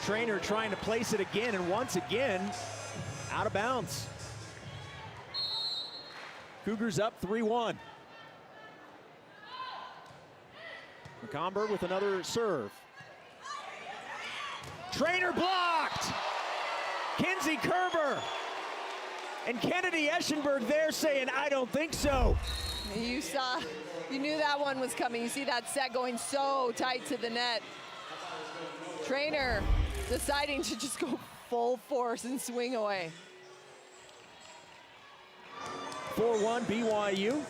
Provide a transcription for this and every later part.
Trainer trying to place it again, and once again, out of bounds. Cougars up 3-1. McComber with another serve. Trainer blocked! Kinsey Kerber and Kennedy Eschenberg there saying, I don't think so. You knew that one was coming. You see that set going so tight to the net. Trainer deciding to just go full force and swing away. 4-1 BYU.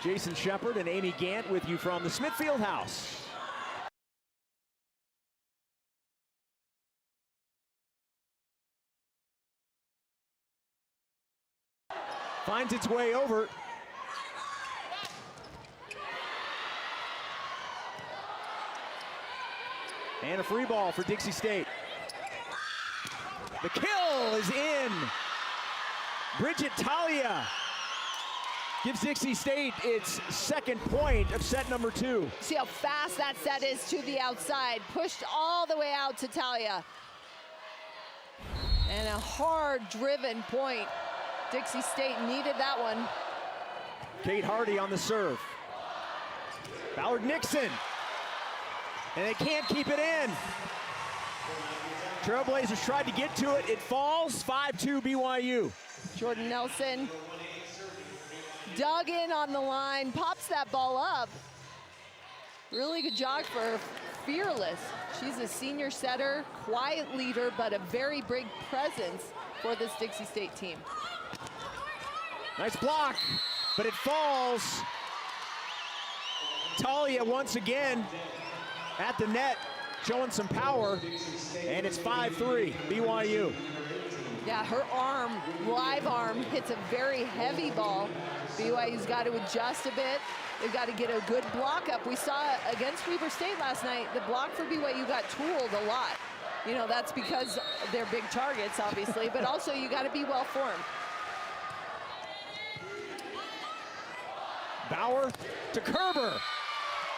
Jason Shepard and Amy Gant with you from the Smithfield House. Finds its way over. And a free ball for Dixie State. The kill is in. Bridget Talia gives Dixie State its second point of set number 2. See how fast that set is to the outside. Pushed all the way out to Talia. And a hard-driven point. Dixie State needed that one. Kate Hardy on the serve. Ballard Nixon. And they can't keep it in. Trailblazers tried to get to it. It falls. 5-2 BYU. Jordan Nelson dug in on the line, pops that ball up. Really good job for Fearless. She's a senior setter, quiet leader, but a very big presence for this Dixie State team. Nice block, but it falls. Talia once again at the net, showing some power, and it's 5-3 BYU. Yeah, her arm, live arm, hits a very heavy ball. BYU's got to adjust a bit. They've got to get a good block up. We saw against Weber State last night, the block for BYU got tooled a lot. You know, that's because they're big targets, obviously, but also you got to be well formed. Bauer to Kerber,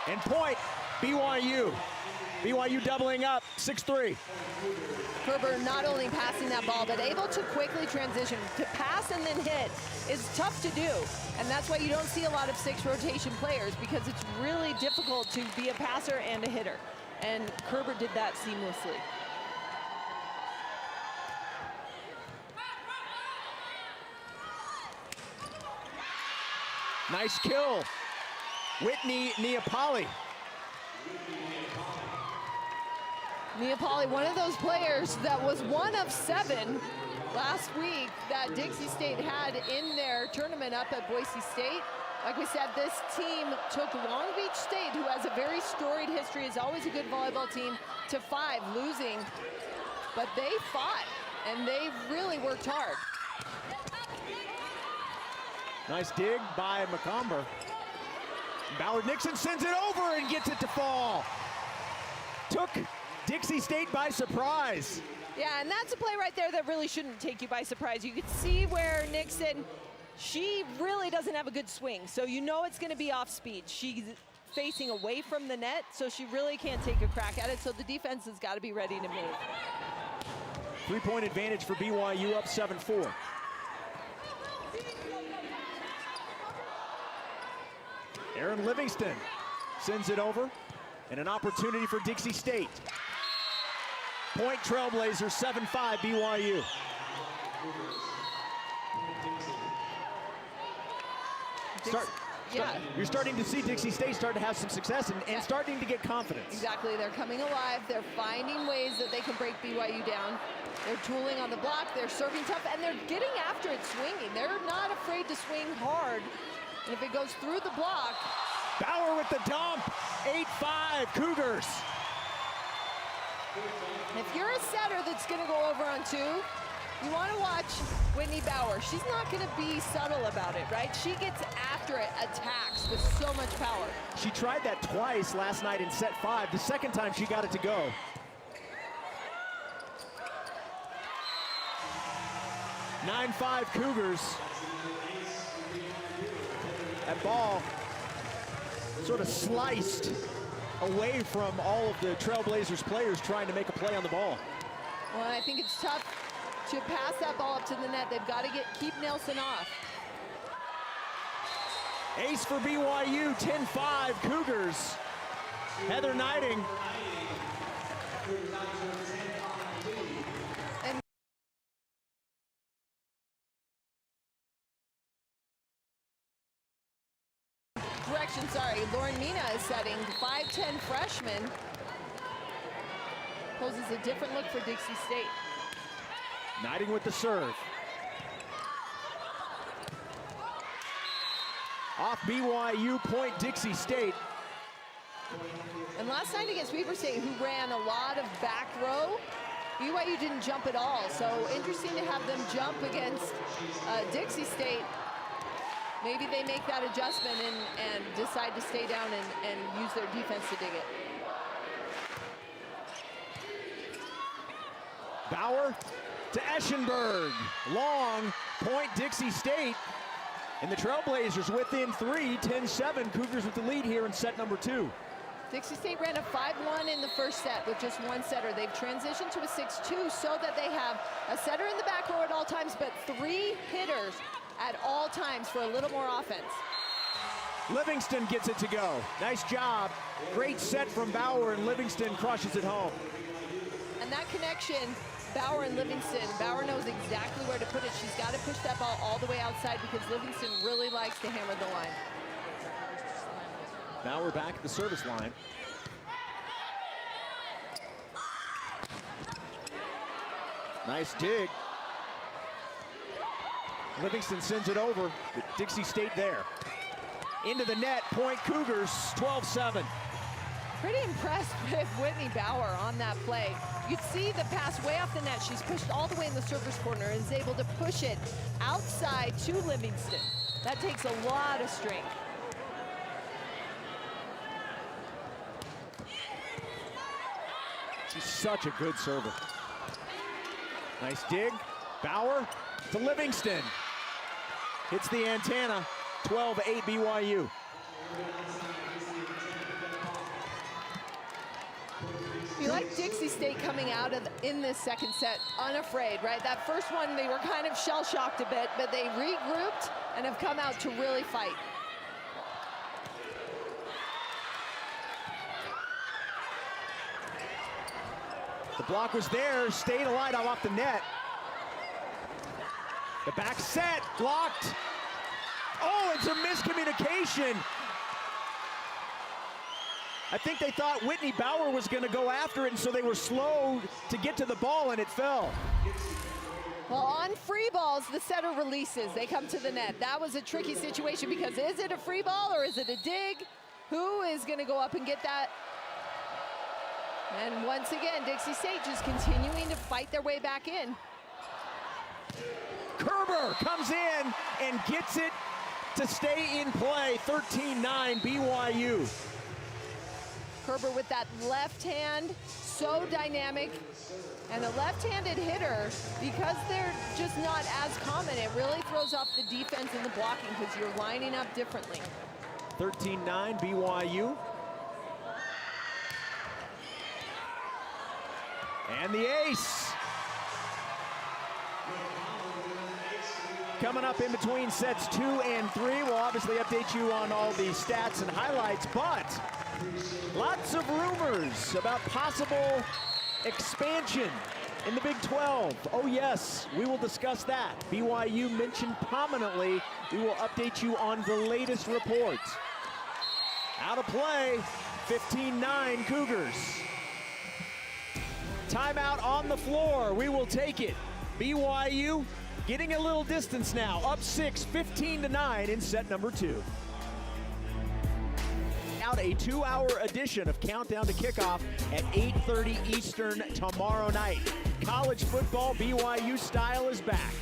and point, BYU. BYU doubling up, 6-3. Kerber not only passing that ball, but able to quickly transition. To pass and then hit is tough to do. And that's why you don't see a lot of 6 rotation players, because it's really difficult to be a passer and a hitter. And Kerber did that seamlessly. Nice kill. Whitney Neapoli. Neapoli, one of those players that was one of 7 last week that Dixie State had in their tournament up at Boise State. Like we said, this team took Long Beach State, who has a very storied history, is always a good volleyball team, to 5, losing. But they fought, and they really worked hard. Nice dig by McComber. Ballard Nixon sends it over and gets it to fall. Took Dixie State by surprise. Yeah, and that's a play right there that really shouldn't take you by surprise. You could see where Nixon, she really doesn't have a good swing, so you know it's going to be off speed. She's facing away from the net, so she really can't take a crack at it, so the defense has got to be ready to move. 3-point advantage for BYU, up 7-4. Aaron Livingston sends it over, and an opportunity for Dixie State. Point Trailblazers, 7-5 BYU. You're starting to see Dixie State start to have some success and starting to get confidence. Exactly, they're coming alive. They're finding ways that they can break BYU down. They're tooling on the block, they're serving tough, and they're getting after it swinging. They're not afraid to swing hard. And if it goes through the block. Bauer with the dump, 8-5 Cougars. If you're a setter that's gonna go over on 2, you wanna watch Whitney Bauer. She's not gonna be subtle about it, right? She gets after it, attacks with so much power. She tried that twice last night in set 5. The second time she got it to go. (9-5) Cougars. That ball sort of sliced away from all of the Trailblazers players trying to make a play on the ball. Well, I think it's tough to pass that ball up to the net. They've got to keep Nelson off. Ace for BYU, 10-5 Cougars. Heather Knighting. And correction, sorry, Lauren Mina is setting. The 5'10" freshman poses a different look for Dixie State. Knighting with the serve. Off BYU point, Dixie State. And last night against Weber State, who ran a lot of back row, BYU didn't jump at all. So interesting to have them jump against Dixie State. Maybe they make that adjustment and decide to stay down and use their defense to dig it. Bauer to Eschenberg. Long point, Dixie State. And the Trailblazers within 3, 10-7. Cougars with the lead here in set number 2. Dixie State ran a 5-1 in the first set with just one setter. They've transitioned to a 6-2 so that they have a setter in the back row at all times, but 3 hitters at all times for a little more offense. Livingston gets it to go. Nice job. Great set from Bauer, and Livingston crushes it home. And that connection, Bauer and Livingston, Bauer knows exactly where to put it. She's got to push that ball all the way outside because Livingston really likes to hammer the line. Bauer back at the service line. Nice dig. Livingston sends it over, but Dixie State there. Into the net, point Cougars, 12-7. Pretty impressed with Whitney Bauer on that play. You can see the pass way off the net. She's pushed all the way in the service corner and is able to push it outside to Livingston. That takes a lot of strength. She's such a good server. Nice dig. Bauer to Livingston. Hits the antenna. 12-8 BYU. You like Dixie State coming out in this second set unafraid, right? That first one, they were kind of shell-shocked a bit, but they regrouped and have come out to really fight. The block was there, stayed alive off the net. The back set, blocked. Oh, it's a miscommunication. I think they thought Whitney Bauer was going to go after it, and so they were slow to get to the ball, and it fell. Well, on free balls, the setter releases. They come to the net. That was a tricky situation because is it a free ball or is it a dig? Who is going to go up and get that? And once again, Dixie State just continuing to fight their way back in. Kerber comes in and gets it to stay in play, 13-9 BYU. Kerber with that left hand, so dynamic. And a left-handed hitter, because they're just not as common, it really throws off the defense and the blocking because you're lining up differently. 13-9 BYU. And the ace. Coming up in between sets 2 and 3. We'll obviously update you on all the stats and highlights, but lots of rumors about possible expansion in the Big 12. Oh yes, we will discuss that. BYU mentioned prominently. We will update you on the latest reports. Out of play, 15-9 Cougars. Timeout on the floor, we will take it. BYU getting a little distance now, up 6, 15-9 in set number 2. Out a 2-hour edition of Countdown to Kickoff at 8:30 Eastern tomorrow night. College football BYU style is back.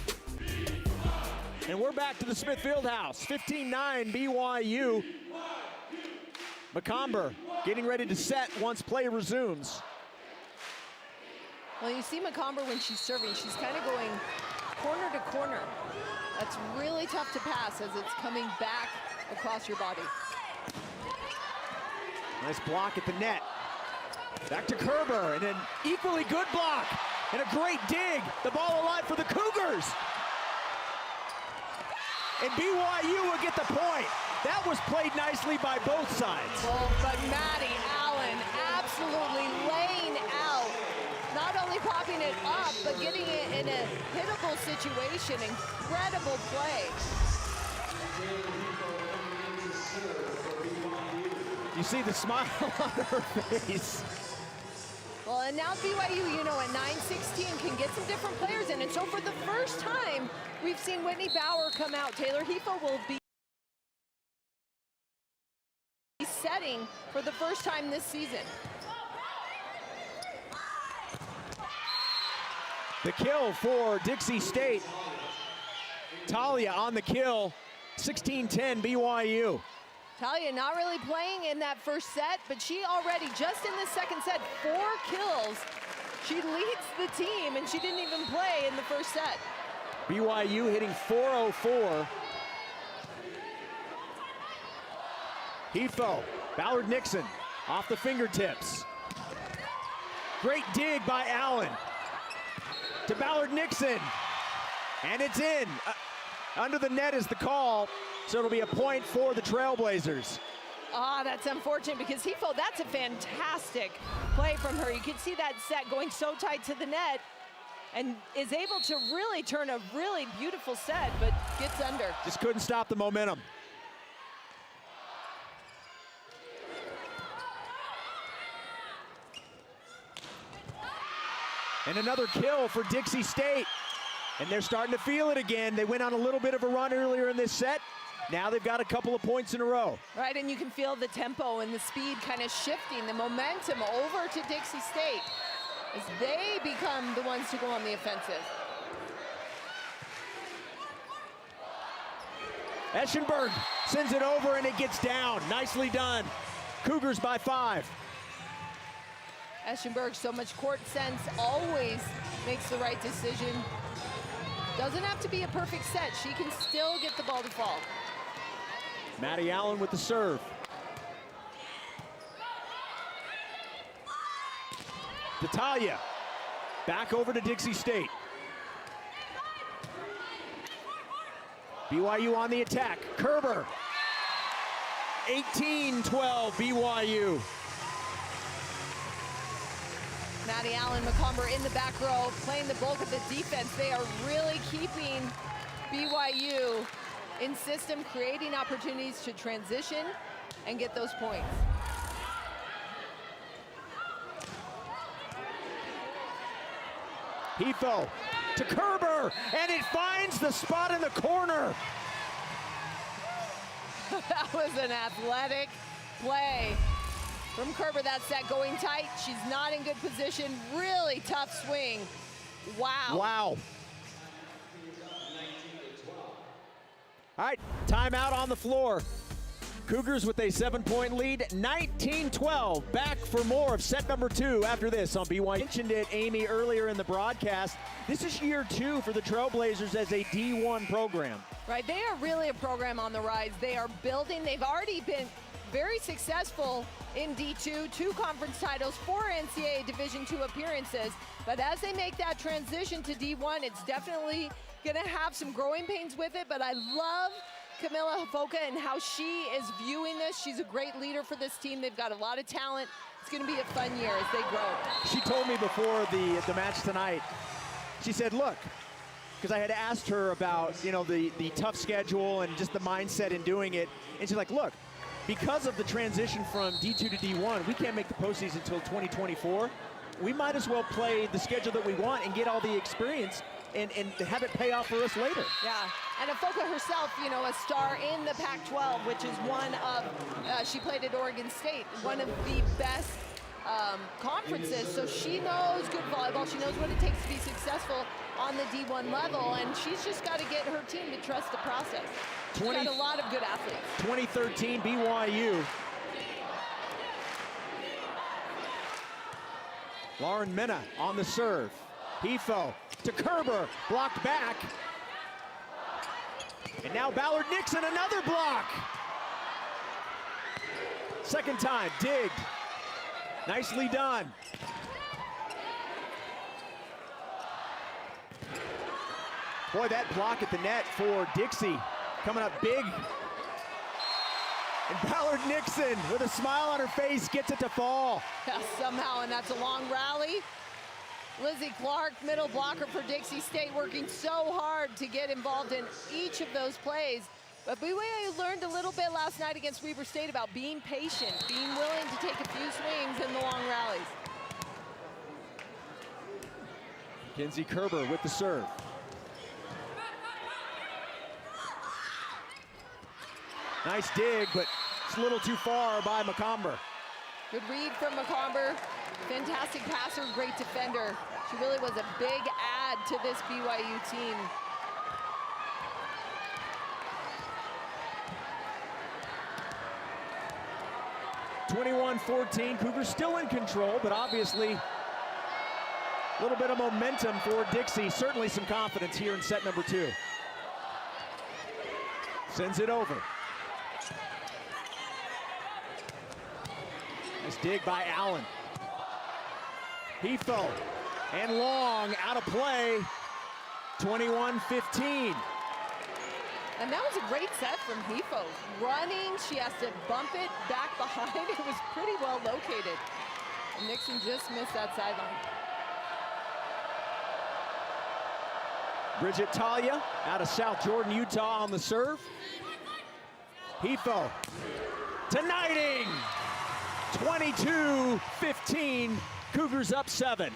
And we're back to the Smith Fieldhouse, 15-9 BYU. McComber getting ready to set once play resumes. Well, you see McComber when she's serving, she's kind of going corner to corner. That's really tough to pass as it's coming back across your body. Nice block at the net. Back to Kerber, and an equally good block, and a great dig. The ball alive for the Cougars. And BYU will get the point. That was played nicely by both sides. Oh, but Maddie Allen absolutely laying out. Not only popping it up, but getting it in a hittable situation. Incredible play. You see the smile on her face. Well, and now BYU, you know, at 9-16 can get some different players in. And so for the first time, we've seen Whitney Bauer come out. Taylor Hefo will be setting for the first time this season. The kill for Dixie State. Talia on the kill, 16-10 BYU. Talia not really playing in that first set, but she already, just in the second set, 4 kills. She leads the team, and she didn't even play in the first set. BYU hitting .404. Hefo, Ballard Nixon, off the fingertips. Great dig by Allen. To Ballard Nixon, and it's in. Under the net is the call, so it'll be a point for the Trailblazers. Ah, that's unfortunate because Hefo, that's a fantastic play from her. You can see that set going so tight to the net and is able to really turn a really beautiful set, but gets under. Just couldn't stop the momentum. And another kill for Dixie State. And they're starting to feel it again. They went on a little bit of a run earlier in this set. Now they've got a couple of points in a row. Right, and you can feel the tempo and the speed kind of shifting, the momentum over to Dixie State as they become the ones to go on the offensive. Eschenberg sends it over and it gets down. Nicely done. Cougars by 5. Eschenberg, so much court sense, always makes the right decision. Doesn't have to be a perfect set. She can still get the ball to fall. Maddie Allen with the serve. Talia, back over to Dixie State. BYU on the attack. Kerber. 18-12 BYU. Maddie Allen, McComber in the back row, playing the bulk of the defense. They are really keeping BYU in system, creating opportunities to transition and get those points. Hefo to Kerber, and it finds the spot in the corner. That was an athletic play from Kerber. That set going tight. She's not in good position. Really tough swing. Wow. Wow. All right, timeout on the floor. Cougars with a 7-point lead, 19-12. Back for more of set number 2 after this on BYU. Mentioned it, Amy, earlier in the broadcast. This is year 2 for the Trailblazers as a D1 program. Right, they are really a program on the rise. They are building. They've already been very successful in D2, 2 conference titles, 4 NCAA Division II appearances. But as they make that transition to D1, it's definitely going to have some growing pains with it. But I love Camilla Hofoka and how she is viewing this. She's a great leader for this team. They've got a lot of talent. It's going to be a fun year as they grow. She told me before the match tonight, she said, look, because I had asked her about, you know, the tough schedule and just the mindset in doing it. And she's like, look, because of the transition from D2 to D1, we can't make the postseason until 2024. We might as well play the schedule that we want and get all the experience and have it pay off for us later. Yeah, and Hofoka herself, you know, a star in the Pac-12, which is one of, she played at Oregon State, one of the best conferences. So she knows good volleyball. She knows what it takes to be successful on the D1 level, and she's just got to get her team to trust the process. She's got a lot of good athletes. 2013 BYU. Lauren Minna on the serve. Hefo to Kerber, blocked back. And now Ballard Nixon, another block. Second time, digged. Nicely done. Boy, that block at the net for Dixie coming up big. And Ballard Nixon, with a smile on her face, gets it to fall. Yeah, somehow, and that's a long rally. Lizzie Clark, middle blocker for Dixie State, working so hard to get involved in each of those plays. But BYU learned a little bit last night against Weber State about being patient, being willing to take a few swings in the long rallies. Kinsey Kerber with the serve. Nice dig, but it's a little too far by McComber. Good read from McComber. Fantastic passer, great defender. She really was a big add to this BYU team. (21-14), Cougars still in control, but obviously a little bit of momentum for Dixie. Certainly some confidence here in set number 2. Sends it over. Nice dig by Allen. Hefo and long out of play. 21-15. And that was a great set from Hefo. Running, she has to bump it back behind. It was pretty well located. And Nixon just missed that sideline. Bridget Talia out of South Jordan, Utah on the serve. Hefo to Knighting. 22-15, Cougars up 7.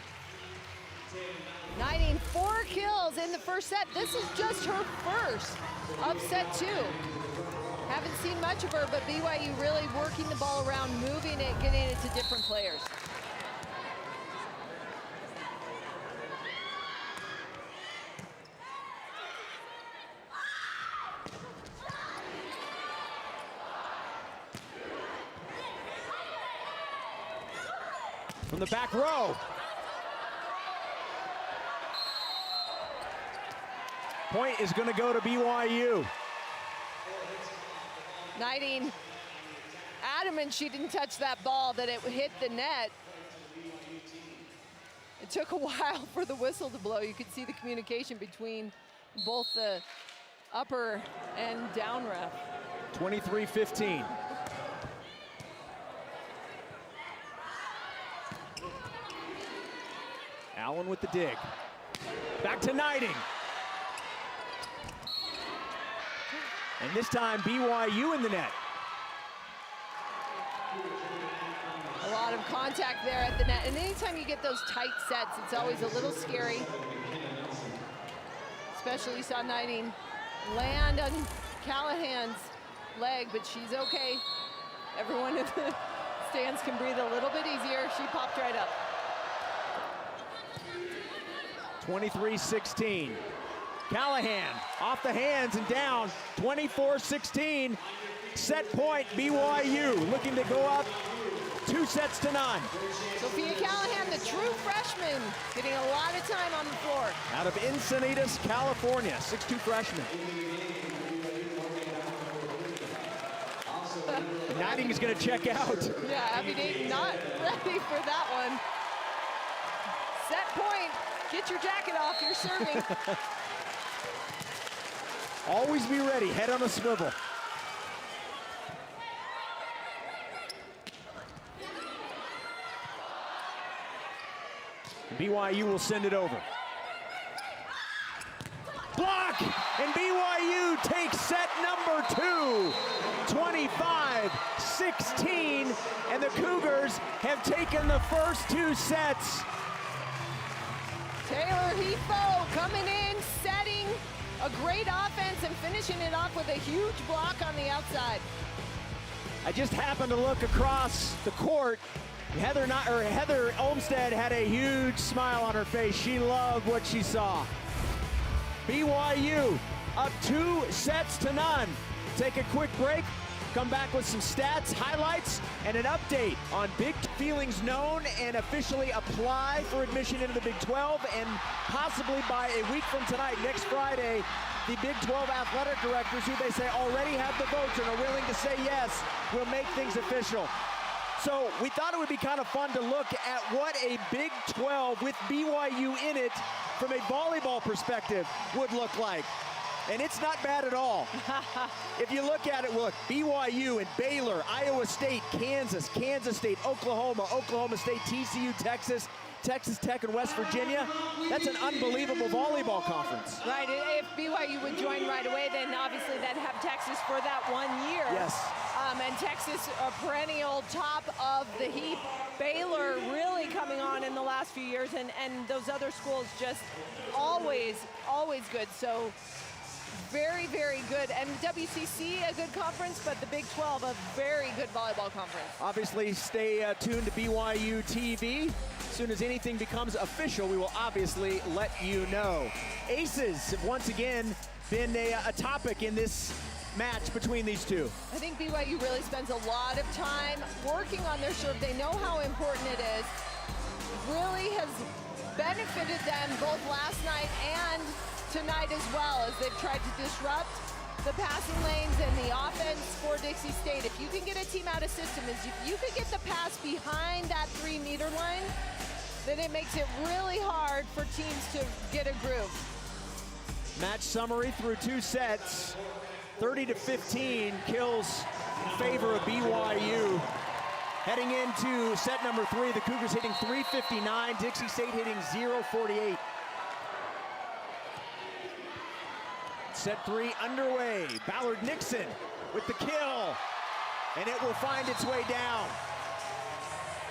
Knighting 4 kills in the first set. This is just her first of set 2. Haven't seen much of her, but BYU really working the ball around, moving it, getting it to different players. From the back row. Point is going to go to BYU. Knighting adamant she didn't touch that ball, that it hit the net. It took a while for the whistle to blow. You could see the communication between both the upper and down ref. 23-15. Allen with the dig. Back to Knighting. And this time BYU in the net. A lot of contact there at the net. And anytime you get those tight sets, it's always a little scary. Especially you saw Knighting land on Callahan's leg, but she's okay. Everyone in the stands can breathe a little bit easier. She popped right up. 23-16. Callahan off the hands and down. 24-16. Set point BYU looking to go up 2 sets to none. Sophia Callahan, the true freshman, getting a lot of time on the floor. Out of Encinitas, California, 6'2" freshman. Knighting is going to check out. Yeah, Abby Dayton not ready for that one. Set point. Get your jacket off, you're serving. Always be ready, head on a swivel. BYU will send it over. Block, and BYU takes set number 2. 25-16, and the Cougars have taken the first 2 sets. Taylor Hefo coming in, setting a great offense and finishing it off with a huge block on the outside. I just happened to look across the court. Heather Olmstead had a huge smile on her face. She loved what she saw. BYU up 2 sets to none. Take a quick break. Come back with some stats, highlights, and an update on big feelings known and officially apply for admission into the Big 12, and possibly by a week from tonight, next Friday, the Big 12 athletic directors, who they say already have the votes and are willing to say yes, will make things official. So we thought it would be kind of fun to look at what a Big 12 with BYU in it from a volleyball perspective would look like. And it's not bad at all. If you look at it, look, BYU and Baylor, Iowa State, Kansas, Kansas State, Oklahoma, Oklahoma State, TCU, Texas, Texas Tech, and West Virginia. That's an unbelievable volleyball conference. Right, if BYU would join right away, then obviously they'd have Texas for that 1 year. Yes. And Texas, a perennial top of the heap. Baylor really coming on in the last few years, and those other schools just always good. So very, very good. And WCC, a good conference, but the Big 12, a very good volleyball conference. Obviously, stay tuned to BYU TV. As soon as anything becomes official, we will obviously let you know. Aces have once again been a topic in this match between these two. I think BYU really spends a lot of time working on their serve. They know how important it is. Really has benefited them both last night and tonight as well, as they've tried to disrupt the passing lanes and the offense for Dixie State. If you can get a team out of system, if you can get the pass behind that 3-meter line, then it makes it really hard for teams to get a groove. Match summary through 2 sets. 30-15 kills in favor of BYU. Heading into set number 3, the Cougars hitting .359, Dixie State hitting .048. Set 3 underway. Ballard Nixon with the kill, and it will find its way down.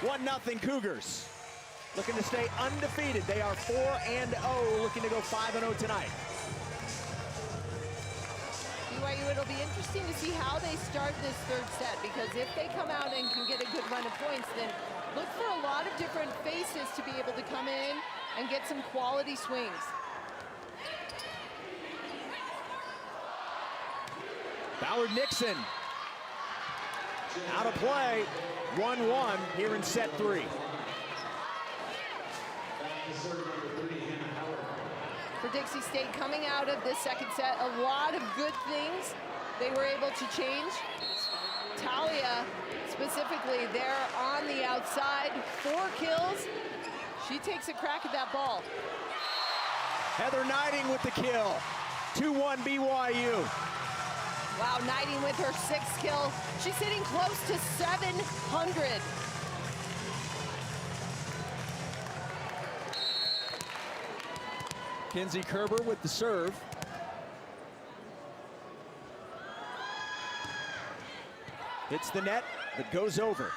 1-0 Cougars. Looking to stay undefeated. They are 4-0, looking to go 5-0 tonight. BYU, it'll be interesting to see how they start this 3rd set, because if they come out and can get a good run of points, then look for a lot of different faces to be able to come in and get some quality swings. Ballard Nixon out of play. 1-1 here in set 3. For Dixie State, coming out of this 2nd set, a lot of good things they were able to change. Talia, specifically, there on the outside, 4 kills. She takes a crack at that ball. Heather Knighting with the kill. 2-1 BYU. Wow, Knighting with her 6th kill. She's hitting close to 700. Kinsey Kerber with the serve. Hits the net, but goes over.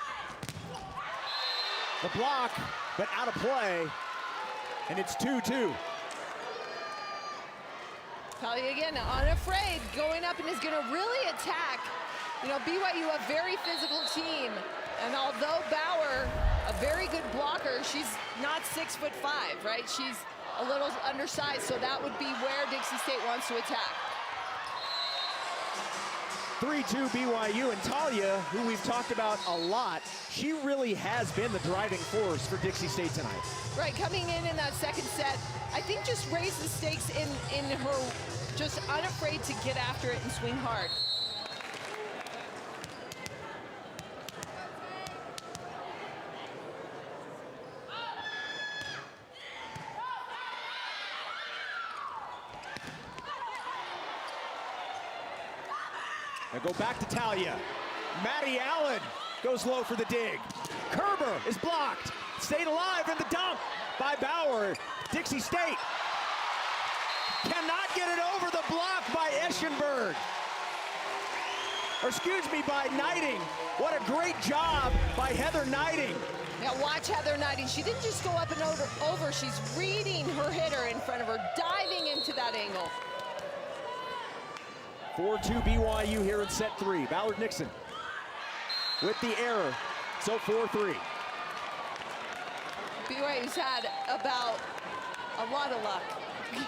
The block, but out of play, and it's 2-2. Talia again, unafraid, going up and is going to really attack. You know, BYU, a very physical team. And although Bauer, a very good blocker, she's not 6'5", right? She's a little undersized, so that would be where Dixie State wants to attack. 3-2 BYU, and Talia, who we've talked about a lot, she really has been the driving force for Dixie State tonight. Right, coming in that 2nd set, I think just raise the stakes in her, just unafraid to get after it and swing hard. Now go back to Talia. Maddie Allen goes low for the dig. Kerber is blocked. Stayed alive in the dump by Bauer. Dixie State cannot get it over the block by Eschenberg. Or excuse me, by Knighting. What a great job by Heather Knighting. Now watch Heather Knighting. She didn't just go up and over. She's reading her hitter in front of her, diving into that angle. 4-2 BYU here in set 3. Ballard Nixon with the error, so 4-3. BYU's had about a lot of luck,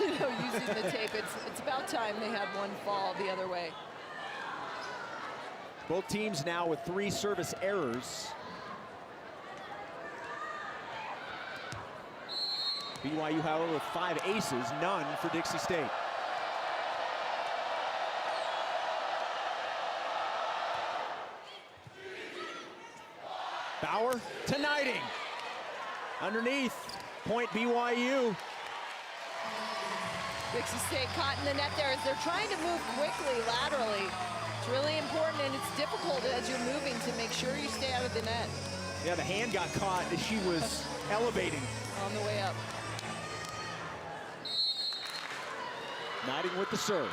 you know, using the tape. It's about time they had one fall the other way. Both teams now with 3 service errors. BYU, however, with 5 aces, none for Dixie State. Bauer to Knighting. Underneath, point BYU. Dixie State caught in the net there as they're trying to move quickly laterally. It's really important, and it's difficult as you're moving to make sure you stay out of the net. Yeah, the hand got caught as she was elevating. On the way up. Knighting with the serve.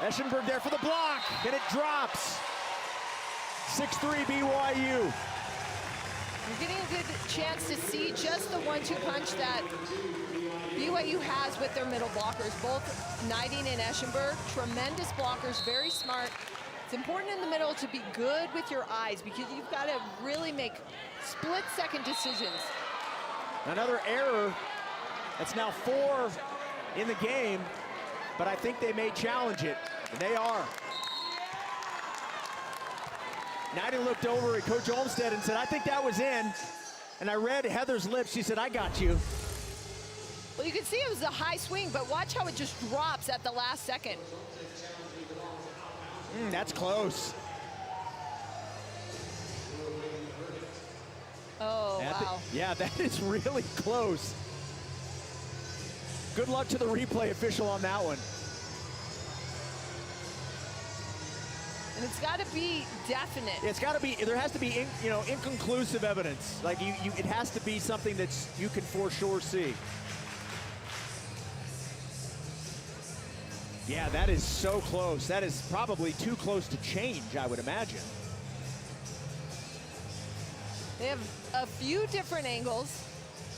Eschenberg there for the block, and it drops. 6-3 BYU. You're getting a good chance to see just the 1-2 punch that BYU has with their middle blockers. Both Knighting and Eschenberg, tremendous blockers, very smart. It's important in the middle to be good with your eyes because you've got to really make split-second decisions. Another error. That's now 4 in the game, but I think they may challenge it, and they are. Knighting looked over at Coach Olmstead and said, I think that was in. And I read Heather's lips. She said, I got you. Well, you can see it was a high swing, but watch how it just drops at the last second. That's close. Oh, wow. Yeah, that is really close. Good luck to the replay official on that one. And it's got to be definite. It's got to be, there has to be, inconclusive evidence. Like it has to be something that you can for sure see. Yeah, that is so close. That is probably too close to change, I would imagine. They have a few different angles,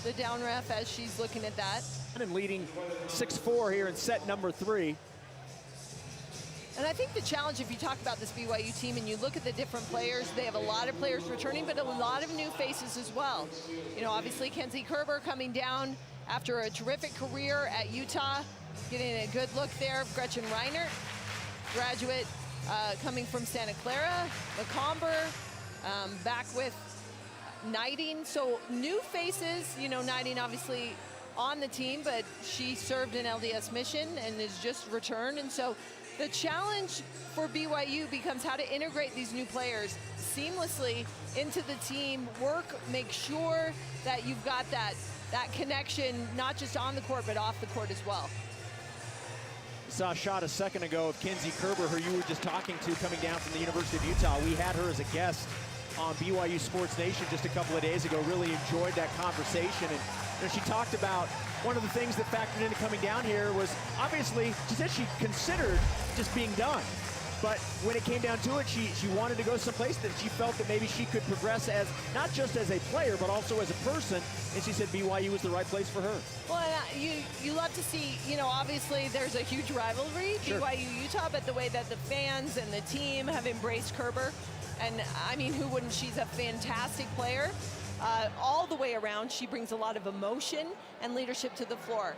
the down ref, as she's looking at that. And leading 6-4 here in set number 3. And I think the challenge, if you talk about this BYU team and you look at the different players, they have a lot of players returning, but a lot of new faces as well. Obviously Kenzie Kerber coming down after a terrific career at Utah, getting a good look there. Gretchen Reinert, graduate coming from Santa Clara. McComber back with Knighting. So new faces, Knighting obviously on the team, but she served an LDS mission and is just returned. And so the challenge for BYU becomes how to integrate these new players seamlessly into the team, make sure that you've got that connection, not just on the court, but off the court as well. Saw a shot a second ago of Kenzie Kerber, who you were just talking to, coming down from the University of Utah. We had her as a guest on BYU Sports Nation just a couple of days ago. Really enjoyed that conversation. And she talked about one of the things that factored into coming down here was, obviously, she said she considered just being done. But when it came down to it, she wanted to go someplace that she felt that maybe she could progress as, not just as a player, but also as a person. And she said BYU was the right place for her. Well, you love to see, obviously there's a huge rivalry, sure. BYU-Utah, but the way that the fans and the team have embraced Kerber, and I mean, who wouldn't? She's a fantastic player. All the way around, she brings a lot of emotion and leadership to the floor.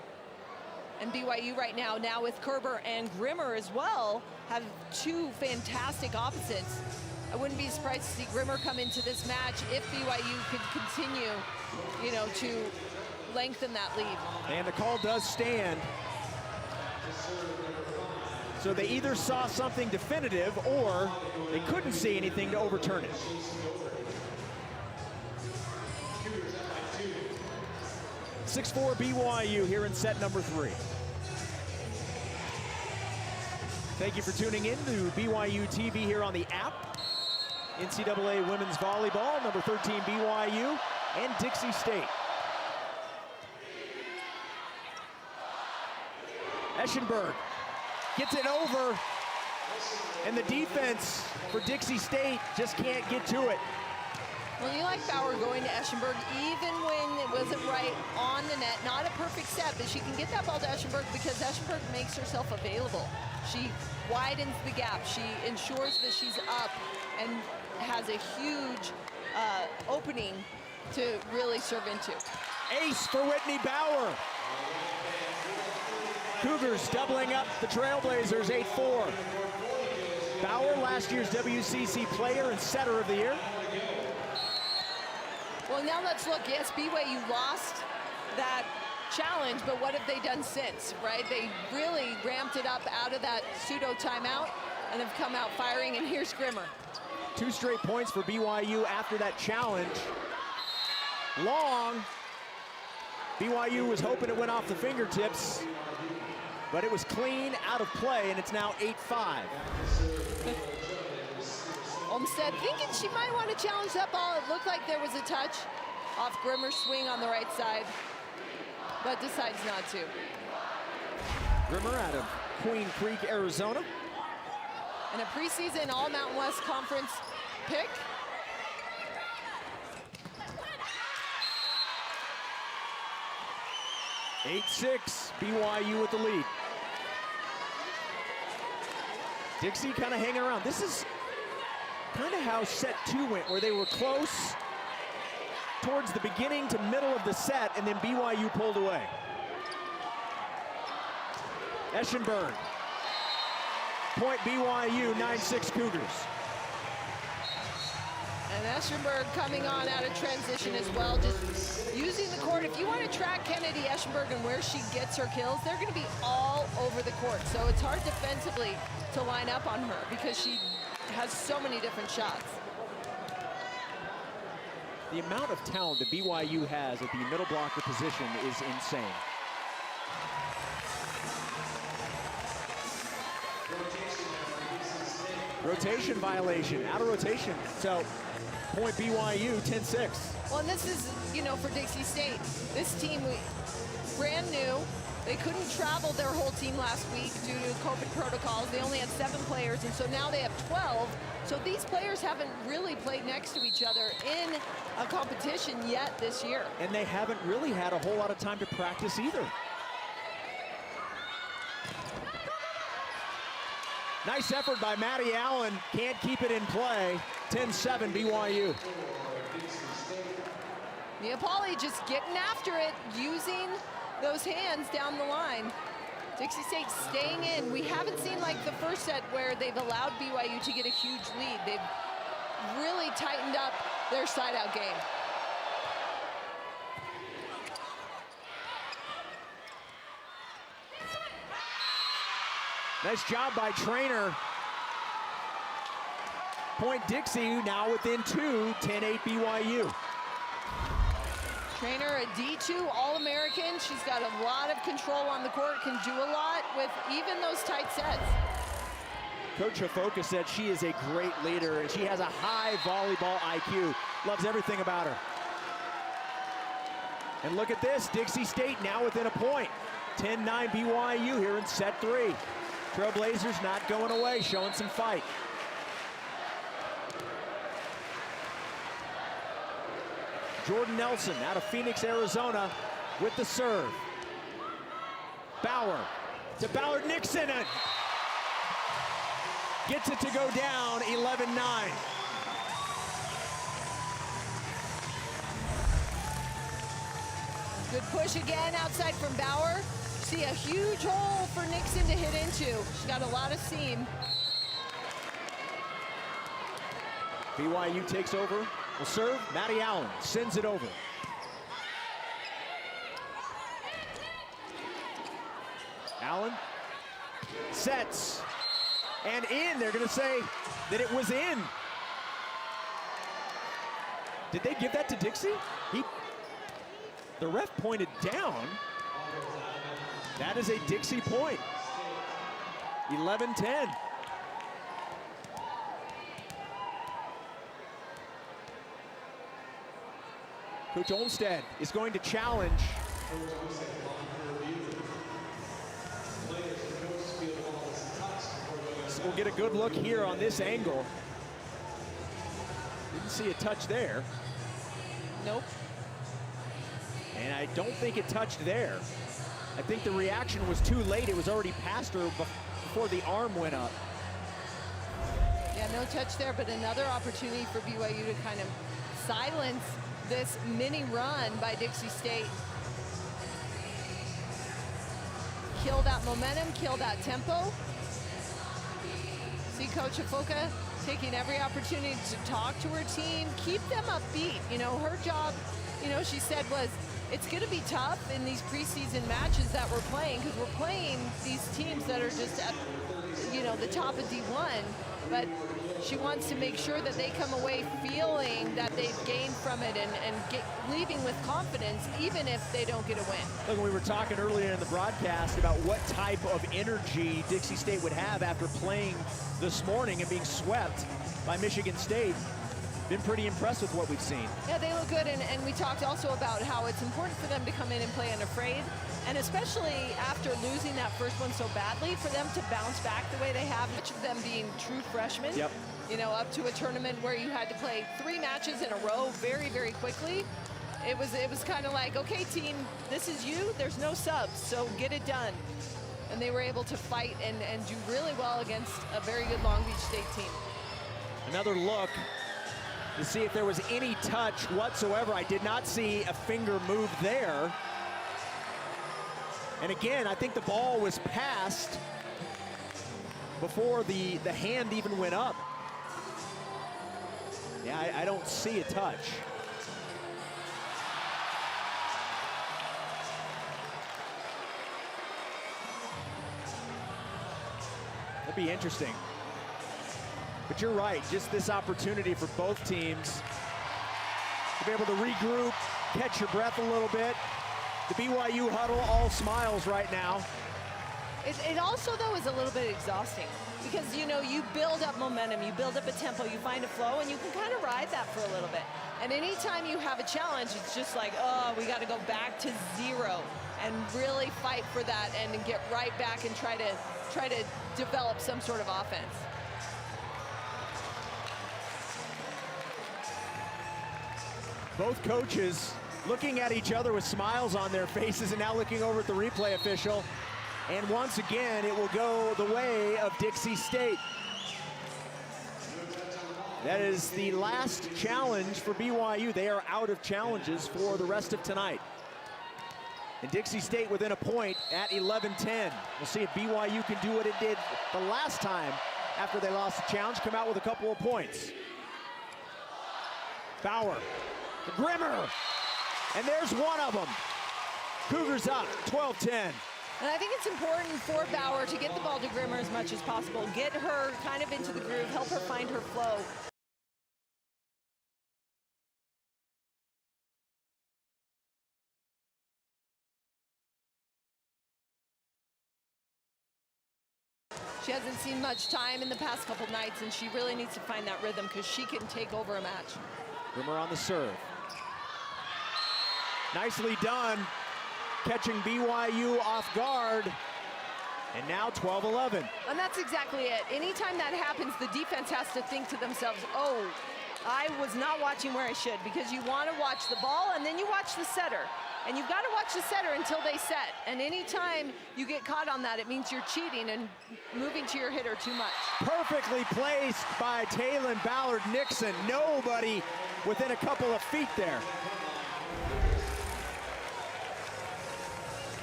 And BYU right now with Kerber and Grimmer as well, have two fantastic opposites. I wouldn't be surprised to see Grimmer come into this match if BYU could continue, to lengthen that lead. And the call does stand. So they either saw something definitive or they couldn't see anything to overturn it. (6-4) BYU here in set number 3. Thank you for tuning in to BYU TV here on the app. NCAA Women's Volleyball, number 13 BYU, and Dixie State. Eschenberg gets it over, and the defense for Dixie State just can't get to it. Well, you like Bauer going to Eschenberg even when it wasn't right on the net. Not a perfect set, but she can get that ball to Eschenberg because Eschenberg makes herself available. She widens the gap. She ensures that she's up and has a huge opening to really serve into. Ace for Whitney Bauer. Cougars doubling up the Trailblazers, 8-4. Bauer, last year's WCC player and setter of the year. Well, now let's look. Yes, BYU lost that challenge, but what have they done since, right? They really ramped it up out of that pseudo timeout and have come out firing, and here's Grimmer. 2 straight points for BYU after that challenge. Long. BYU was hoping it went off the fingertips, but it was clean, out of play, and it's now 8-5. Olmstead thinking she might want to challenge that ball. It looked like there was a touch off Grimmer's swing on the right side, but decides not to. Grimmer out of Queen Creek, Arizona. And a preseason All-Mountain West Conference pick. (8-6), BYU with the lead. Dixie kind of hanging around. This is kind of how set 2 went, where they were close towards the beginning to middle of the set, and then BYU pulled away. Eschenberg. Point BYU, 9-6 Cougars. And Eschenberg coming on out of transition as well, just using the court. If you want to track Kennedy Eschenberg and where she gets her kills, they're going to be all over the court. So it's hard defensively to line up on her because she has so many different shots. The amount of talent that BYU has at the middle blocker position is insane. Rotation violation, out of rotation. So, point BYU, 10-6. Well, and this is, you know, for Dixie State, this team, brand new. They couldn't travel their whole team last week due to COVID protocols. They only had 7 players, and so now they have 12. So these players haven't really played next to each other in a competition yet this year. And they haven't really had a whole lot of time to practice either. Nice effort by Maddie Allen. Can't keep it in play. 10-7 BYU. Neapoli just getting after it, using those hands down the line. Dixie State staying in. We haven't seen like the first set where they've allowed BYU to get a huge lead. They've really tightened up their side-out game. Nice job by Trainer. Point Dixie now within 2, 10-8 BYU. Trainer, a D2 All-American. She's got a lot of control on the court, can do a lot with even those tight sets. Coach Hofoka said she is a great leader and she has a high volleyball IQ. Loves everything about her. And look at this, Dixie State now within a point. 10-9 BYU here in set 3. Trailblazers not going away, showing some fight. Jordan Nelson out of Phoenix, Arizona with the serve. Bauer to Ballard Nixon. And gets it to go down, 11-9. Good push again outside from Bauer. See a huge hole for Nixon to hit into. She's got a lot of seam. BYU takes over. Will serve. Maddie Allen sends it over. Allen sets and in. They're going to say that it was in. Did they give that to Dixie? The ref pointed down. That is a Dixie point. 11-10. Coach Olmstead is going to challenge. So we'll get a good look here on this angle. Didn't see a touch there. Nope. And I don't think it touched there. I think the reaction was too late. It was already past her before the arm went up. Yeah, no touch there, but another opportunity for BYU to kind of silence this mini run by Dixie State. Kill that momentum, kill that tempo. See Coach Hofoka taking every opportunity to talk to her team, keep them upbeat. You know, her job, you know, she said was, it's gonna be tough in these preseason matches that we're playing because we're playing these teams that are just at you know, the top of D1, but she wants to make sure that they come away feeling that they've gained from it and leaving with confidence, even if they don't get a win. Look, we were talking earlier in the broadcast about what type of energy Dixie State would have after playing this morning and being swept by Michigan State. Been pretty impressed with what we've seen. Yeah, they look good, and we talked also about how it's important for them to come in and play unafraid, and especially after losing that first one so badly, for them to bounce back the way they have, much of them being true freshmen. Yep. You know, up to a tournament where you had to play 3 matches in a row very, very quickly. It was kind of like, okay, team, this is you. There's no subs, so get it done. And they were able to fight and do really well against a very good Long Beach State team. Another look to see if there was any touch whatsoever. I did not see a finger move there. And again, I think the ball was passed before the hand even went up. Yeah, I don't see a touch. That'd be interesting. But you're right, just this opportunity for both teams to be able to regroup, catch your breath a little bit. The BYU huddle, all smiles right now. It also, though, is a little bit exhausting because, you know, you build up momentum, you build up a tempo, you find a flow, and you can kind of ride that for a little bit. And anytime you have a challenge, it's just like, oh, we got to go back to 0 and really fight for that and get right back and try to develop some sort of offense. Both coaches looking at each other with smiles on their faces and now looking over at the replay official. And once again, it will go the way of Dixie State. That is the last challenge for BYU. They are out of challenges for the rest of tonight. And Dixie State within a point at 11-10. We'll see if BYU can do what it did the last time after they lost the challenge, come out with a couple of points. Bauer, the Grimmer, and there's one of them. Cougars up, 12-10. And I think it's important for Bauer to get the ball to Grimmer as much as possible, get her kind of into the groove, help her find her flow. She hasn't seen much time in the past couple nights, and she really needs to find that rhythm because she can take over a match. Grimmer on the serve. Nicely done, catching BYU off guard. And now 12-11. And that's exactly it. Anytime that happens, the defense has to think to themselves, oh, I was not watching where I should, because you want to watch the ball and then you watch the setter. And you've got to watch the setter until they set. And anytime you get caught on that, it means you're cheating and moving to your hitter too much. Perfectly placed by Taylon Ballard-Nixon. Nobody within a couple of feet there.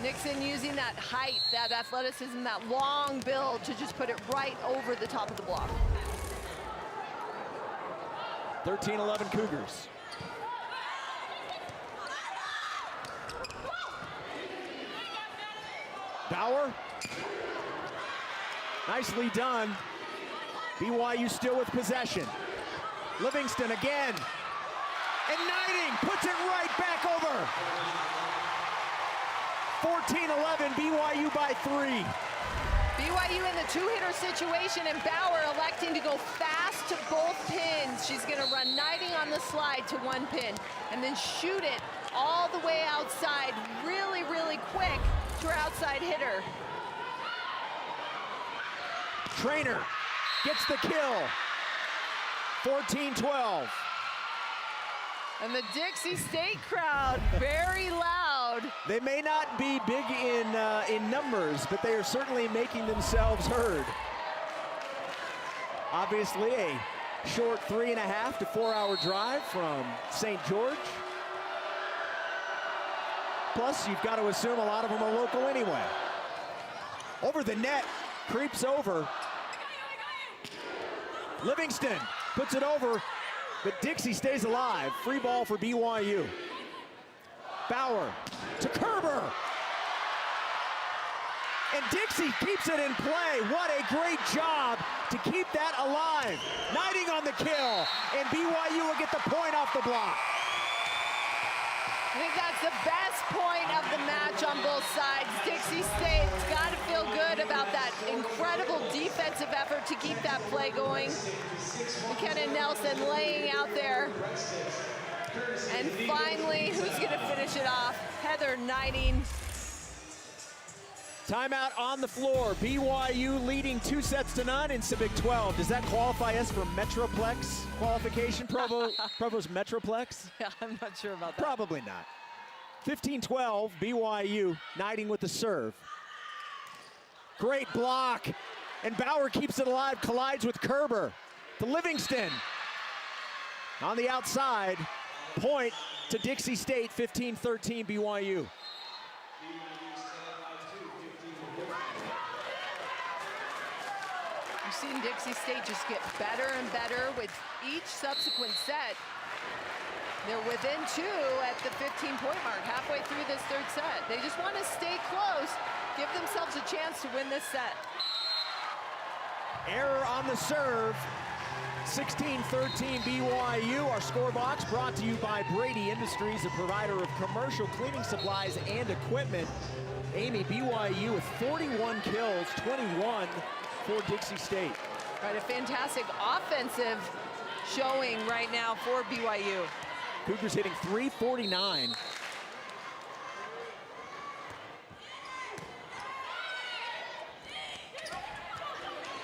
Nixon using that height, that athleticism, that long build to just put it right over the top of the block. 13-11 Cougars. Bauer. Nicely done. BYU still with possession. Livingston again. And Knighting puts it right back over. 14-11, BYU by 3. BYU in the two-hitter situation, and Bauer electing to go fast to both pins. She's going to run Knighting on the slide to one pin and then shoot it all the way outside really, really quick to her outside hitter. Trainer gets the kill. 14-12. And the Dixie State crowd, very loud. They may not be big in numbers, but they are certainly making themselves heard. Obviously, a short 3.5 to 4 hour drive from St. George. Plus, you've got to assume a lot of them are local anyway. Over the net, creeps over. Livingston puts it over, but Dixie stays alive. Free ball for BYU. Bauer to Kerber. and Dixie keeps it in play. What a great job to keep that alive. Knighting on the kill, and BYU will get the point off the block. I think that's the best point of the match on both sides. Dixie State's got to feel good about that incredible defensive effort to keep that play going. McKenna Nelson laying out there. And finally, who's going to finish it off? Heather Knighting. Timeout on the floor. BYU leading 2-0 in Civic 12. Does that qualify us for Metroplex qualification? Provo's Metroplex? Yeah, I'm not sure about that. Probably not. 15-12, BYU, Knighting with the serve. Great block, and Bauer keeps it alive, collides with Kerber. To Livingston. On the outside, point to Dixie State, 15-13 BYU. You've seen Dixie State just get better and better with each subsequent set. They're within 2 at the 15-point mark, halfway through this third set. They just want to stay close, give themselves a chance to win this set. Error on the serve. 16-13 BYU. Our score box brought to you by Brady Industries, a provider of commercial cleaning supplies and equipment. Amy, BYU with 41 kills, 21 for Dixie State. Right, a fantastic offensive showing right now for BYU. Cougars hitting .349.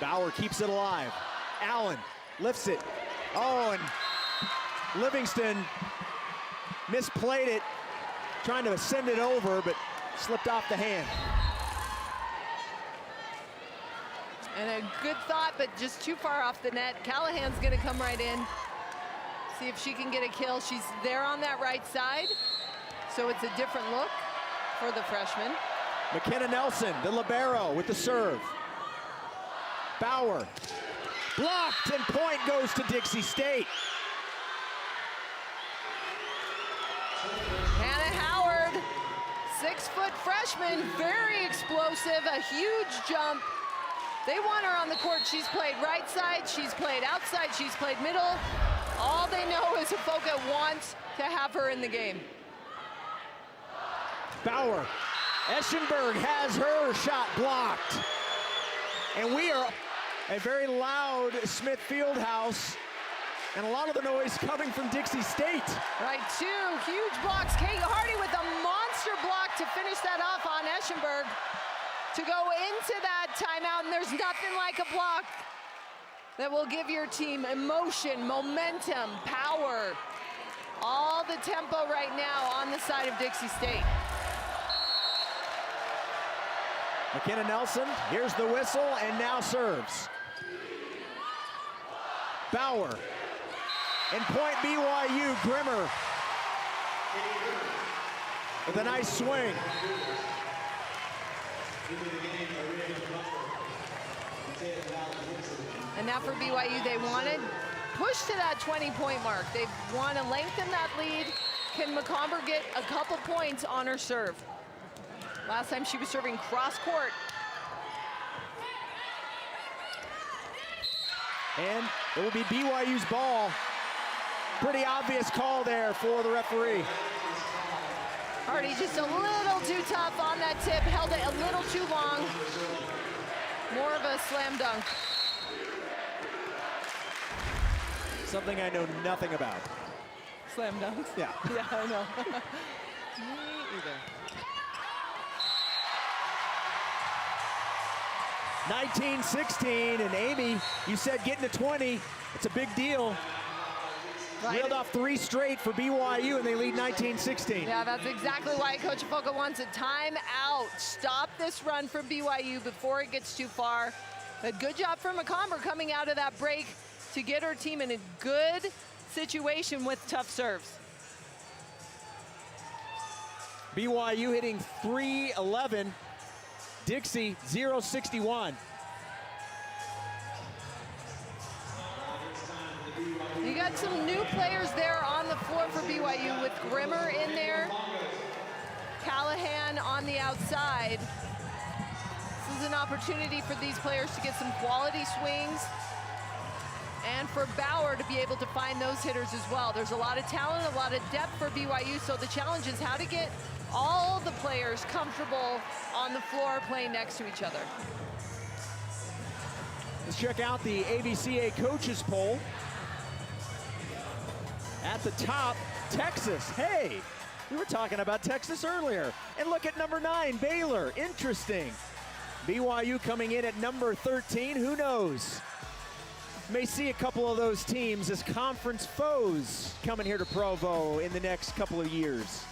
Bauer keeps it alive. Allen lifts it. Oh, and Livingston misplayed it, trying to send it over, but slipped off the hand. And a good thought, but just too far off the net. Callahan's gonna come right in. See if she can get a kill. She's there on that right side, so it's a different look for the freshman. McKenna Nelson, the libero, with the serve. Bauer, blocked, and point goes to Dixie State. Hannah Howard, 6-foot freshman, very explosive, a huge jump. They want her on the court. She's played right side, she's played outside, she's played middle. All they know is Afoka wants to have her in the game. Bauer, Eschenberg has her shot blocked. And we are a very loud Smith Fieldhouse, and a lot of the noise coming from Dixie State. Right, 2 huge blocks. Kate Hardy with a monster block to finish that off on Eschenberg to go into that timeout, and there's nothing like a block that will give your team emotion, momentum, power, all the tempo right now on the side of Dixie State. McKenna Nelson, here's the whistle, and now serves. Bauer, and point BYU, Grimmer with a nice swing. And now for BYU, they want to push to that 20-point mark. They want to lengthen that lead. Can McComber get a couple points on her serve? Last time she was serving cross court. And it will be BYU's ball. Pretty obvious call there for the referee. Hardy just a little too tough on that tip, held it a little too long. More of a slam dunk. Something I know nothing about. Slam dunks? Yeah. Yeah, I know. Me either. 19-16, and Amy, you said getting to 20, it's a big deal. Right. Reeled off 3 straight for BYU, and they lead 19-16. Yeah, that's exactly why Coach Afoka wants a timeout. Stop this run from BYU before it gets too far. But good job from McComber coming out of that break to get her team in a good situation with tough serves. BYU hitting .311. Dixie, 0-61. You got some new players there on the floor for BYU with Grimmer in there, Callahan on the outside. is an opportunity for these players to get some quality swings and for Bauer to be able to find those hitters as well. There's a lot of talent, a lot of depth for BYU, so the challenge is how to get all the players comfortable on the floor playing next to each other. Let's check out the AVCA coaches poll. At the top, Texas. Hey, we were talking about Texas earlier. And look at number 9, Baylor. Interesting. BYU coming in at number 13. Who knows? May see a couple of those teams as conference foes coming here to Provo in the next couple of years.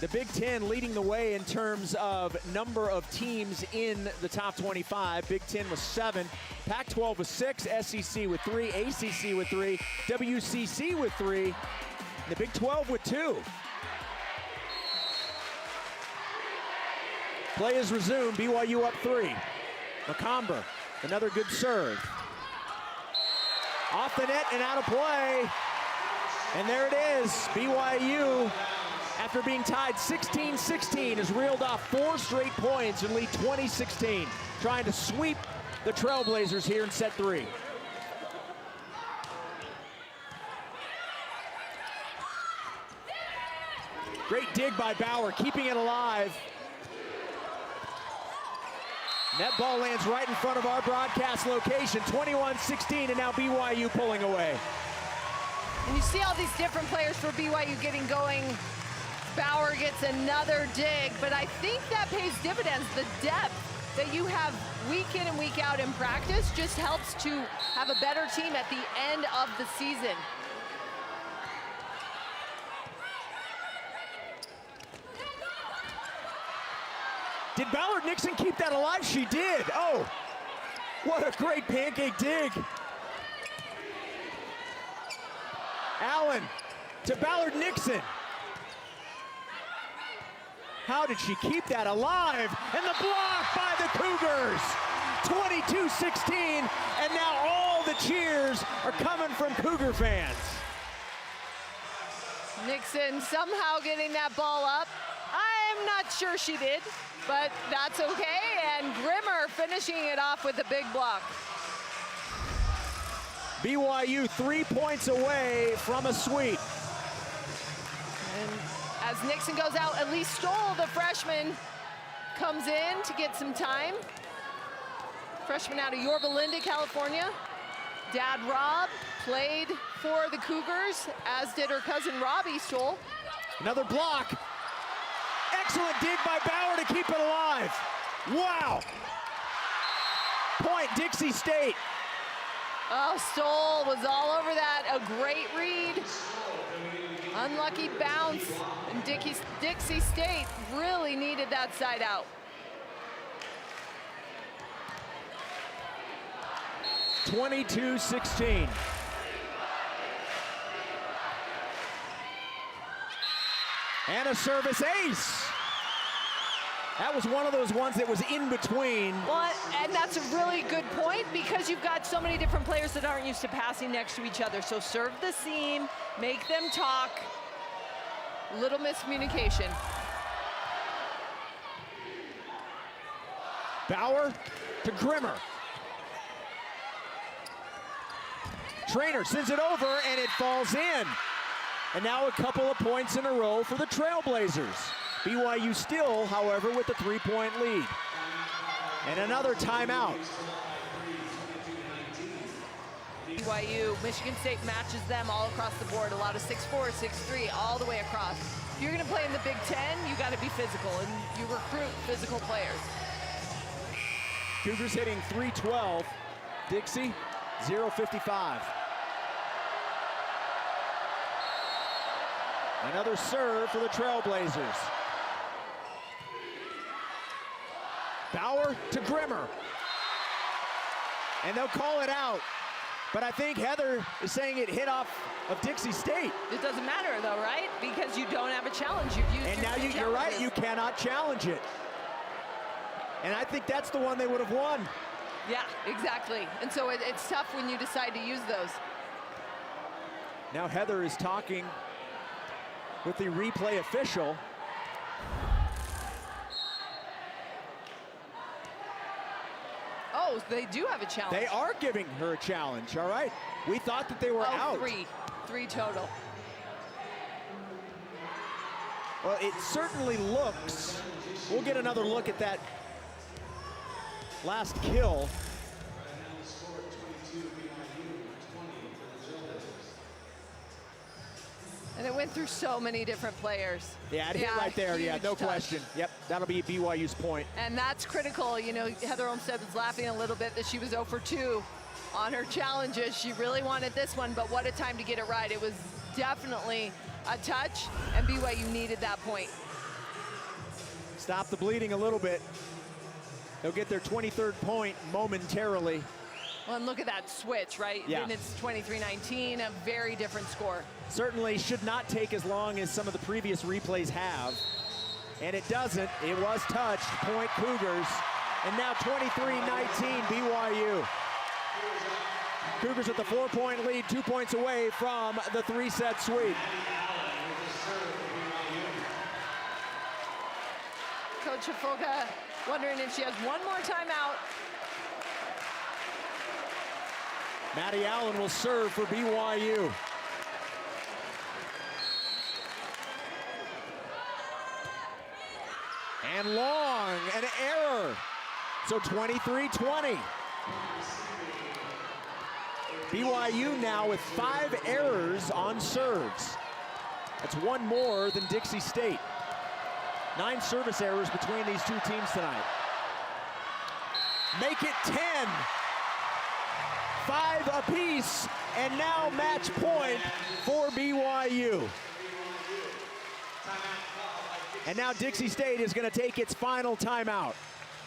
The Big Ten leading the way in terms of number of teams in the top 25. Big Ten was 7, Pac-12 was 6, SEC with 3, ACC with 3, WCC with 3, and the Big 12 with 2. Play is resumed, BYU up 3. McComber, another good serve. Off the net and out of play. And there it is, BYU, after being tied 16-16, has reeled off 4 straight points and lead 20-16, trying to sweep the Trailblazers here in set 3. Great dig by Bauer, keeping it alive. That ball lands right in front of our broadcast location, 21-16, and now BYU pulling away. And you see all these different players for BYU getting going. Bauer gets another dig, but I think that pays dividends. The depth that you have week in and week out in practice just helps to have a better team at the end of the season. Did Ballard Nixon keep that alive? She did. Oh, what a great pancake dig. Allen to Ballard Nixon. How did she keep that alive? And the block by the Cougars. 22-16, and now all the cheers are coming from Cougar fans. Nixon somehow getting that ball up. I'm not sure she did, but that's okay. And Grimmer finishing it off with a big block. BYU 3 points away from a sweep. And as Nixon goes out, Elise Stoll, the freshman, comes in to get some time. Freshman out of Yorba Linda, California. Dad Rob played for the Cougars, as did her cousin Robbie Stoll. Another block. Excellent dig by Bauer to keep it alive. Wow. Point, Dixie State. Oh, Stoll was all over that. A great read. Unlucky bounce. And Dixie State really needed that side out. (22-16). And a service ace. That was one of those ones that was in between. Well, and that's a really good point because you've got so many different players that aren't used to passing next to each other. So serve the seam, make them talk. Little miscommunication. Bauer to Grimmer. Trainer sends it over and it falls in. And now a couple of points in a row for the Trailblazers. BYU still, however, with a 3-point lead. And another timeout. BYU, Michigan State matches them all across the board. A lot of 6'4", 6'3", all the way across. If you're gonna play in the Big Ten, you gotta be physical, and you recruit physical players. Cougars hitting .312. Dixie, .055. Another serve for the Trailblazers. Bauer to Grimmer. And they'll call it out. But I think Heather is saying it hit off of Dixie State. It doesn't matter though, right? Because you don't have a challenge. You've used and your now you're right, you cannot challenge it. And I think that's the one they would have won. Yeah, exactly. And so it's tough when you decide to use those. Now Heather is talking with the replay official. they do have a challenge. They are giving her a challenge, all right. We thought that they were out. Three total. Well, it certainly looks, we'll get another look at that last kill. And it went through so many different players. Yeah, it hit right there. Yeah, no touch. question. Yep, that'll be BYU's point. And that's critical. You know, Heather Olmstead was laughing a little bit that she was 0 for 2 on her challenges. She really wanted this one, but what a time to get it right. It was definitely a touch, and BYU needed that point. Stop the bleeding a little bit. They'll get their 23rd point momentarily. Well, and look at that switch, right? Yeah. And it's 23-19, a very different score. Certainly should not take as long as some of the previous replays have. And it doesn't. It was touched. Point Cougars. And now 23-19 BYU. Cougars with the 4-point lead, 2 points away from the 3-set sweep. Coach Hafoga wondering if she has one more timeout. Maddie Allen will serve for BYU. And long, an error. So 23-20. BYU now with 5 errors on serves. That's one more than Dixie State. 9 service errors between these two teams tonight. Make it 10. 5 apiece, and now match point for BYU. And now Dixie State is going to take its final timeout. All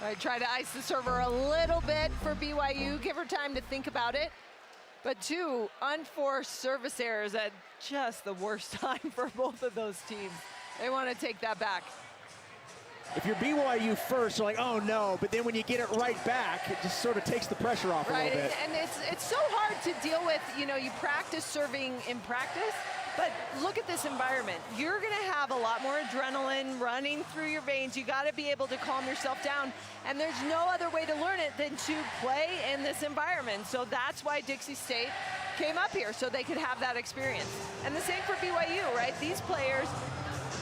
right, try to ice the server a little bit for BYU. Give her time to think about it. But 2 unforced service errors at just the worst time for both of those teams. They want to take that back. If you're BYU first, you're like, oh no, but then when you get it right back, it just sort of takes the pressure off a little bit. And it's so hard to deal with. You know, you practice serving in practice, but look at this environment. You're gonna have a lot more adrenaline running through your veins. You gotta be able to calm yourself down, and there's no other way to learn it than to play in this environment. So that's why Dixie State came up here, so they could have that experience. And the same for BYU, right? These players,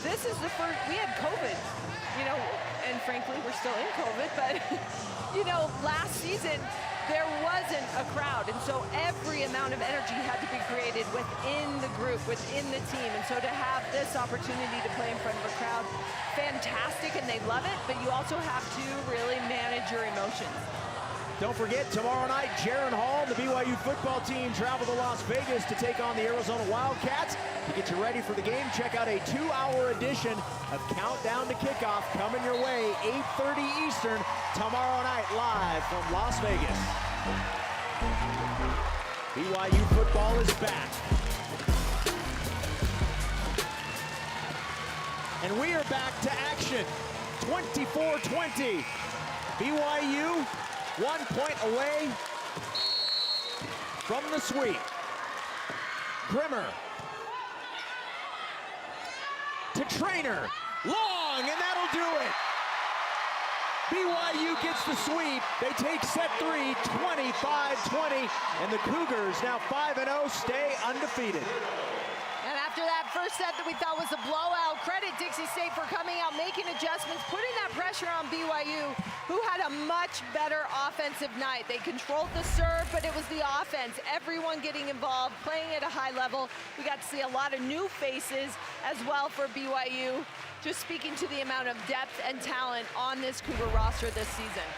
this is the first, we had COVID. You know, and frankly, we're still in COVID, but, you know, last season, there wasn't a crowd. And so every amount of energy had to be created within the group, within the team. And so to have this opportunity to play in front of a crowd, fantastic, and they love it, but you also have to really manage your emotions. Don't forget, tomorrow night, Jaron Hall and the BYU football team travel to Las Vegas to take on the Arizona Wildcats. To get you ready for the game, check out a 2-hour edition of Countdown to Kickoff coming your way, 8:30 Eastern, tomorrow night, live from Las Vegas. BYU football is back. And we are back to action, 24-20. BYU 1 point away from the sweep. Grimmer to Trainer, long, and that'll do it. BYU gets the sweep. They take set 3, 25-20, and the Cougars now 5-0, stay undefeated. And after that first set that we thought was a blowout, credit Dixie State for coming out, making adjustments, putting that pressure on BYU, who had a much better offensive night. They controlled the serve, but it was the offense. Everyone getting involved, playing at a high level. We got to see a lot of new faces as well for BYU, just speaking to the amount of depth and talent on this Cougar roster this season.